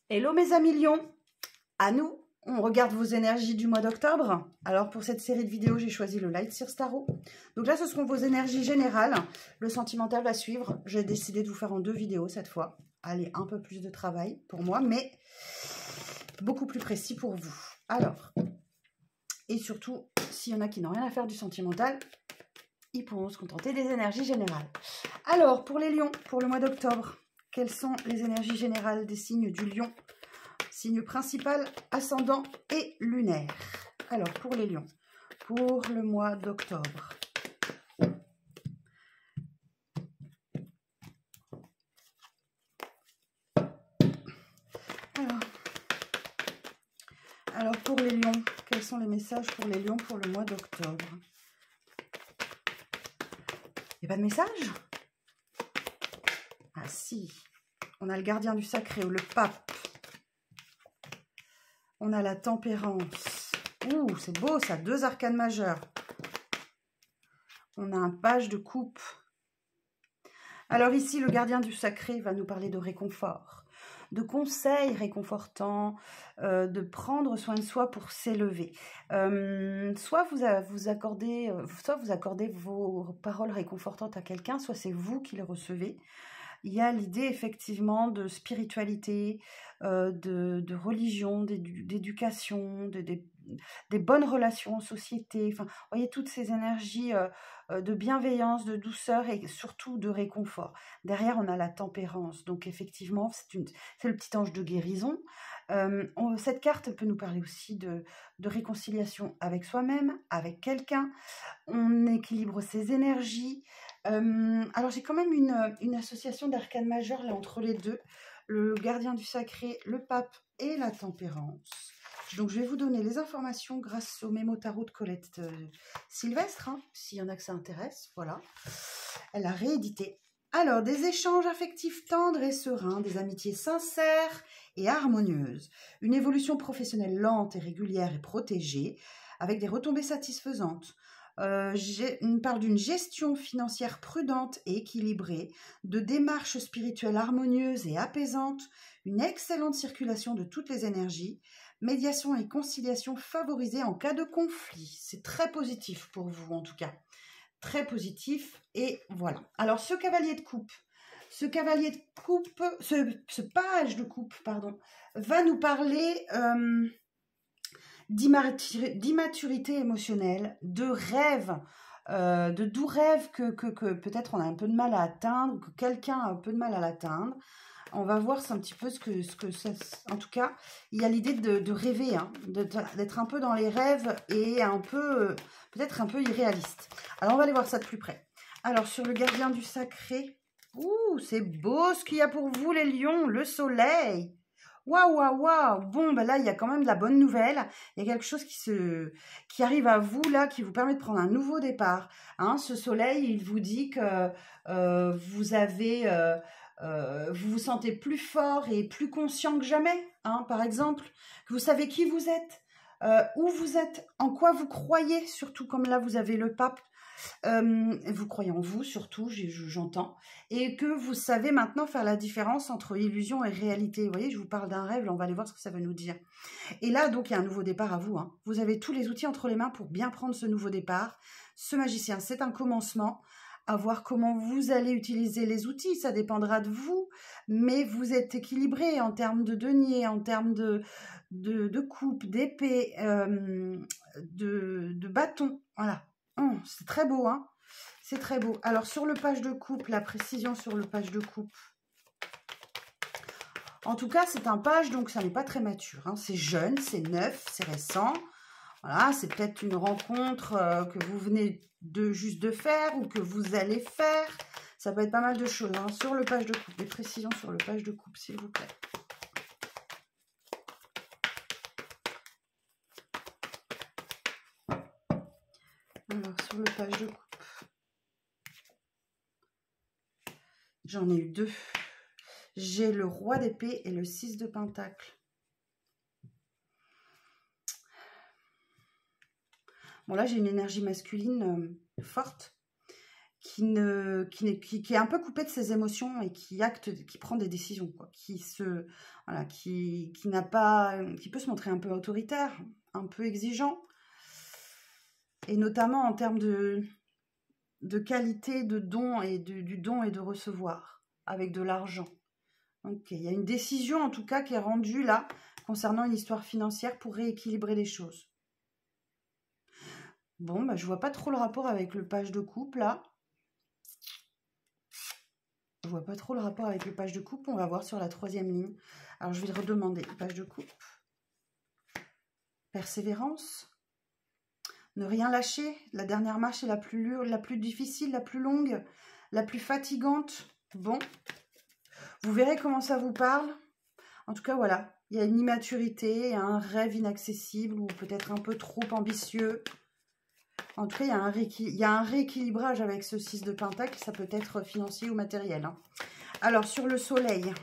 Hello mes amis lions, à nous, on regarde vos énergies du mois d'octobre. Alors pour cette série de vidéos, j'ai choisi le Light Seers Tarot. Donc là, ce seront vos énergies générales. Le sentimental va suivre. J'ai décidé de vous faire en 2 vidéos cette fois. Allez, un peu plus de travail pour moi, mais beaucoup plus précis pour vous. Alors, et surtout, s'il y en a qui n'ont rien à faire du sentimental, ils pourront se contenter des énergies générales. Alors, pour les lions, pour le mois d'octobre, quelles sont les énergies générales des signes du lion? Signe principal, ascendant et lunaire. Alors, pour les lions, pour le mois d'octobre. Alors, pour les lions, quels sont les messages pour les lions pour le mois d'octobre? Il n'y a pas de message? Ah si, on a le gardien du sacré ou le pape. On a la tempérance. Ouh, c'est beau ça, 2 arcanes majeures. On a un page de coupe. Alors ici, le gardien du sacré va nous parler de réconfort, de conseils réconfortants, de prendre soin de soi pour s'élever. Soit vous accordez vos paroles réconfortantes à quelqu'un, soit c'est vous qui les recevez. Il y a l'idée effectivement de spiritualité, de religion, d'éducation, des bonnes relations en société. Enfin, vous voyez toutes ces énergies de bienveillance, de douceur et surtout de réconfort. Derrière, on a la tempérance. Donc effectivement, c'est le petit ange de guérison. Cette carte peut nous parler aussi de réconciliation avec soi-même, avec quelqu'un. On équilibre ses énergies. Alors j'ai quand même une association d'arcanes majeures là entre les deux, le gardien du sacré, le pape et la tempérance. Donc je vais vous donner les informations grâce au mémo tarot de Colette Sylvestre, hein, s'il y en a que ça intéresse, voilà. Elle a réédité. Alors, des échanges affectifs tendres et sereins, des amitiés sincères et harmonieuses, une évolution professionnelle lente et régulière et protégée, avec des retombées satisfaisantes. On parle d'une gestion financière prudente et équilibrée, de démarches spirituelles harmonieuses et apaisantes, une excellente circulation de toutes les énergies, médiation et conciliation favorisées en cas de conflit. C'est très positif pour vous en tout cas. Très positif et voilà. Alors ce cavalier de coupe, ce page de coupe, pardon, va nous parler d'immaturité émotionnelle, de rêve, de doux rêves que peut-être on a un peu de mal à atteindre, que quelqu'un a un peu de mal à l'atteindre. On va voir un petit peu ce que ça... En tout cas, il y a l'idée de rêver, hein, d'être un peu dans les rêves et un peu, peut-être un peu irréaliste. Alors, on va aller voir ça de plus près. Alors, sur le gardien du sacré, ouh, c'est beau ce qu'il y a pour vous, les lions, le soleil. Waouh, waouh, waouh. Bon, ben là, il y a quand même de la bonne nouvelle. Il y a quelque chose qui arrive à vous, là, qui vous permet de prendre un nouveau départ. Hein, ce soleil, il vous dit que vous avez... vous vous sentez plus fort et plus conscient que jamais, hein, par exemple, que vous savez qui vous êtes, où vous êtes, en quoi vous croyez, surtout comme là vous avez le pape, vous croyez en vous surtout, j'entends, et que vous savez maintenant faire la différence entre illusion et réalité. Vous voyez, je vous parle d'un rêve, là on va aller voir ce que ça veut nous dire. Et là donc il y a un nouveau départ à vous, hein. Vous avez tous les outils entre les mains pour bien prendre ce nouveau départ. Ce magicien, c'est un commencement. À voir comment vous allez utiliser les outils, ça dépendra de vous, mais vous êtes équilibré en termes de denier, en termes de coupe, d'épée, de bâton, voilà. Oh, c'est très beau, hein, c'est très beau. Alors, sur le page de coupe, la précision sur le page de coupe. En tout cas, c'est un page, donc ça n'est pas très mature, hein. C'est jeune, c'est neuf, c'est récent. Voilà, c'est peut-être une rencontre que vous venez juste de faire ou que vous allez faire. Ça peut être pas mal de choses, hein. Sur le page de coupe, des précisions sur le page de coupe, s'il vous plaît. Alors, sur le page de coupe, j'en ai eu 2. J'ai le roi d'épée et le 6 de pentacle. Bon, là, j'ai une énergie masculine forte qui est un peu coupé de ses émotions et qui prend des décisions, quoi, qui peut se montrer un peu autoritaire, un peu exigeant, et notamment en termes de qualité de don et du don et de recevoir avec de l'argent. Ok, il y a une décision en tout cas qui est rendue là concernant une histoire financière pour rééquilibrer les choses. Bon, bah, je vois pas trop le rapport avec le page de coupe là. Je vois pas trop le rapport avec le page de coupe. On va voir sur la 3e ligne. Alors je vais redemander page de coupe. Persévérance. Ne rien lâcher. La dernière marche est la plus difficile, la plus longue, la plus fatigante. Bon. Vous verrez comment ça vous parle. En tout cas, voilà. Il y a une immaturité, un rêve inaccessible ou peut-être un peu trop ambitieux. En tout cas, il y a un rééquilibrage avec ce 6 de Pentacle. Ça peut être financier ou matériel. Hein. Alors, sur le soleil,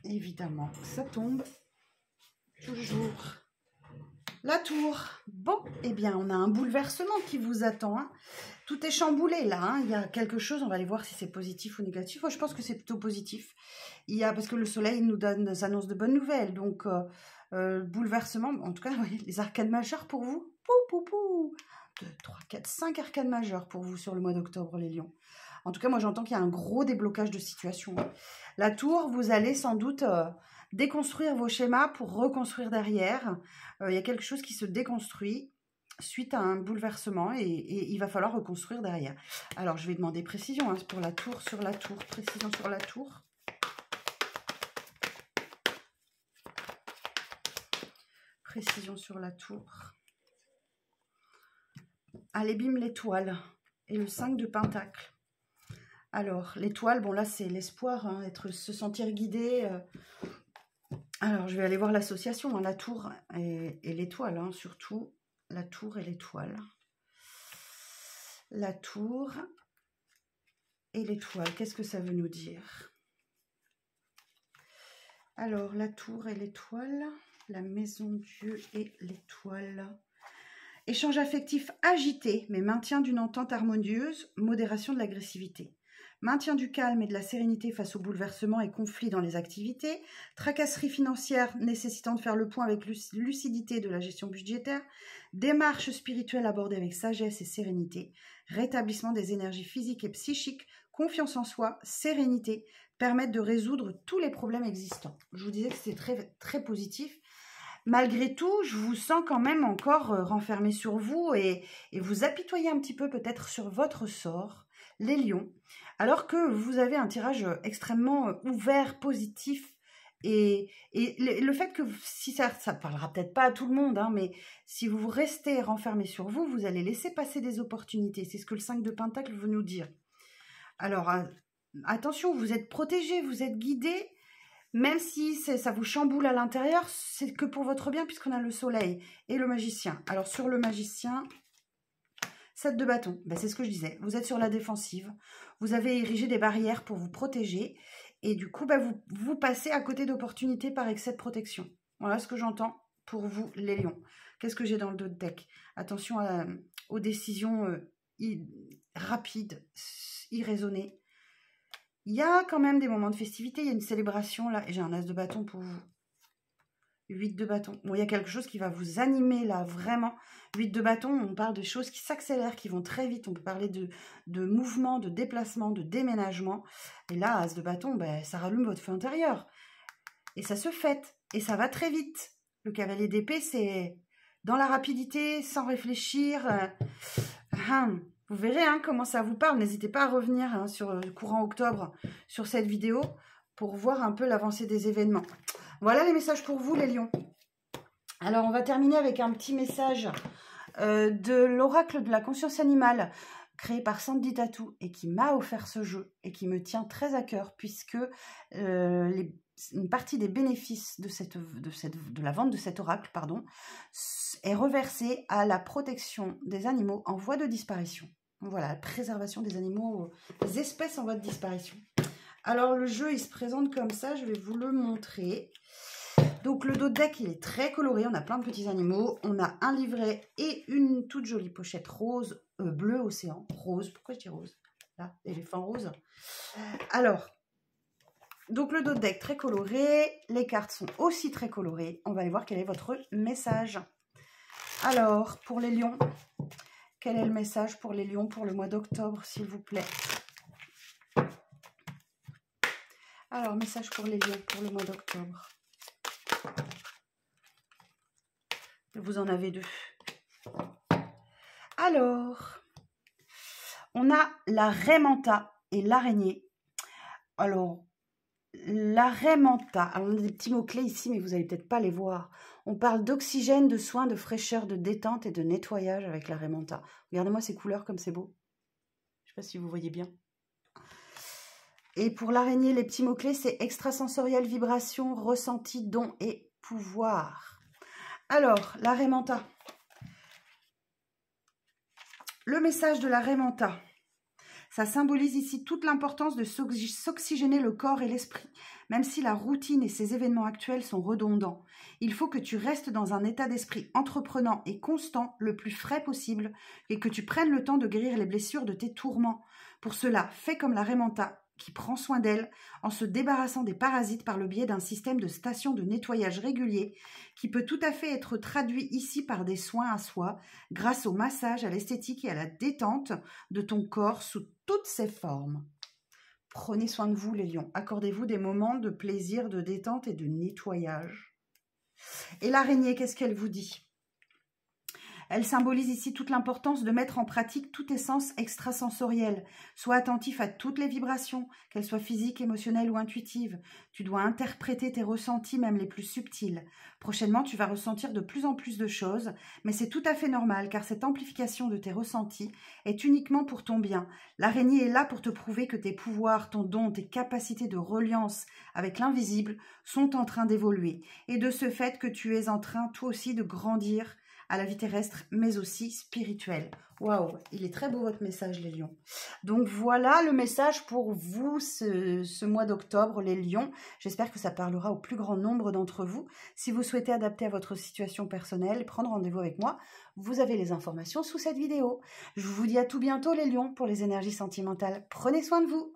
évidemment, ça tombe toujours. La tour. Bon, eh bien, on a un bouleversement qui vous attend. Hein. Tout est chamboulé là. Hein. Il y a quelque chose, on va aller voir si c'est positif ou négatif. Moi, je pense que c'est plutôt positif. Parce que le soleil nous annonce de bonnes nouvelles. Donc, bouleversement, en tout cas, voyez, les arcanes majeures pour vous. 2, 3, 4, 5 arcanes majeures pour vous sur le mois d'octobre, les lions. En tout cas, moi, j'entends qu'il y a un gros déblocage de situation. La tour, vous allez sans doute déconstruire vos schémas pour reconstruire derrière. Il y a quelque chose qui se déconstruit suite à un bouleversement et il va falloir reconstruire derrière. Alors, je vais demander précision hein, pour la tour sur la tour. Précision sur la tour. Précision sur la tour. Allez, bim, l'étoile et le 5 de Pentacle. Alors, l'étoile, bon là, c'est l'espoir, hein, se sentir guidé. Alors, je vais aller voir l'association, hein, la tour et l'étoile, hein, surtout. La tour et l'étoile. La tour et l'étoile, qu'est-ce que ça veut nous dire? Alors, la tour et l'étoile, la maison Dieu et l'étoile. Échange affectif agité, mais maintien d'une entente harmonieuse, modération de l'agressivité. Maintien du calme et de la sérénité face aux bouleversements et conflits dans les activités. Tracasserie financière nécessitant de faire le point avec lucidité de la gestion budgétaire. Démarche spirituelle abordée avec sagesse et sérénité. Rétablissement des énergies physiques et psychiques. Confiance en soi, sérénité, permettent de résoudre tous les problèmes existants. Je vous disais que c'était très, très positif. Malgré tout, je vous sens quand même encore renfermé sur vous et vous apitoyer un petit peu peut-être sur votre sort, les lions, alors que vous avez un tirage extrêmement ouvert, positif. Et le fait que, si ça parlera peut-être pas à tout le monde, hein, mais si vous restez renfermé sur vous, vous allez laisser passer des opportunités. C'est ce que le 5 de Pentacle veut nous dire. Alors, attention, vous êtes protégé, vous êtes guidé. Même si ça vous chamboule à l'intérieur, c'est que pour votre bien puisqu'on a le soleil et le magicien. Alors sur le magicien, 7 de bâton, ben, c'est ce que je disais. Vous êtes sur la défensive, vous avez érigé des barrières pour vous protéger et du coup, ben, vous passez à côté d'opportunités par excès de protection. Voilà ce que j'entends pour vous les lions. Qu'est-ce que j'ai dans le dos de deck? Attention aux décisions rapides, irraisonnées. Il y a quand même des moments de festivité, il y a une célébration là, et j'ai un as de bâton pour vous. 8 de bâton. Bon, il y a quelque chose qui va vous animer là, vraiment. 8 de bâton, on parle de choses qui s'accélèrent, qui vont très vite. On peut parler de mouvement, de déplacement, de déménagement. Et là, as de bâton, ben, ça rallume votre feu intérieur. Et ça se fête, et ça va très vite. Le cavalier d'épée, c'est dans la rapidité, sans réfléchir. Vous verrez hein, comment ça vous parle. N'hésitez pas à revenir hein, sur le courant octobre sur cette vidéo pour voir un peu l'avancée des événements. Voilà les messages pour vous les lions. Alors on va terminer avec un petit message de l'oracle de la conscience animale créé par Sandy Tattoo et qui m'a offert ce jeu et qui me tient très à cœur puisque une partie des bénéfices de la vente de cet oracle est reversée à la protection des animaux en voie de disparition. Voilà, la préservation des animaux, des espèces en voie de disparition. Alors le jeu, il se présente comme ça, je vais vous le montrer. Donc le dos de deck, il est très coloré. On a plein de petits animaux. On a un livret et une toute jolie pochette rose, bleu océan. Rose, pourquoi je dis rose? Là, éléphant rose. Alors, donc le dos de deck très coloré. Les cartes sont aussi très colorées. On va aller voir quel est votre message. Alors, pour les lions, quel est le message pour les lions pour le mois d'octobre, s'il vous plaît? Alors, message pour les lions pour le mois d'octobre. Vous en avez deux. Alors, on a la raie manta et l'araignée. Alors, la raie manta, alors on a des petits mots-clés ici, mais vous n'allez peut-être pas les voir. On parle d'oxygène, de soins, de fraîcheur, de détente et de nettoyage avec la raie manta. Regardez-moi ces couleurs comme c'est beau. Je ne sais pas si vous voyez bien. Et pour l'araignée, les petits mots-clés, c'est extrasensoriel, vibration, ressenti, don et pouvoir. Alors, la raie manta. Le message de la raie manta. Ça symbolise ici toute l'importance de s'oxygéner le corps et l'esprit, même si la routine et ces événements actuels sont redondants. Il faut que tu restes dans un état d'esprit entreprenant et constant, le plus frais possible, et que tu prennes le temps de guérir les blessures de tes tourments. Pour cela, fais comme la raie manta, qui prend soin d'elle en se débarrassant des parasites par le biais d'un système de stations de nettoyage régulier qui peut tout à fait être traduit ici par des soins à soi grâce au massage, à l'esthétique et à la détente de ton corps sous toutes ses formes. Prenez soin de vous les lions, accordez-vous des moments de plaisir, de détente et de nettoyage. Et l'araignée, qu'est-ce qu'elle vous dit ? Elle symbolise ici toute l'importance de mettre en pratique tout essence extrasensoriel. Sois attentif à toutes les vibrations, qu'elles soient physiques, émotionnelles ou intuitives. Tu dois interpréter tes ressentis, même les plus subtils. Prochainement, tu vas ressentir de plus en plus de choses, mais c'est tout à fait normal car cette amplification de tes ressentis est uniquement pour ton bien. L'araignée est là pour te prouver que tes pouvoirs, ton don, tes capacités de reliance avec l'invisible sont en train d'évoluer et de ce fait que tu es en train toi aussi de grandir à la vie terrestre, mais aussi spirituelle. Waouh, il est très beau votre message, les lions. Donc voilà le message pour vous ce mois d'octobre, les lions. J'espère que ça parlera au plus grand nombre d'entre vous. Si vous souhaitez adapter à votre situation personnelle, prendre rendez-vous avec moi, vous avez les informations sous cette vidéo. Je vous dis à tout bientôt, les lions, pour les énergies sentimentales. Prenez soin de vous.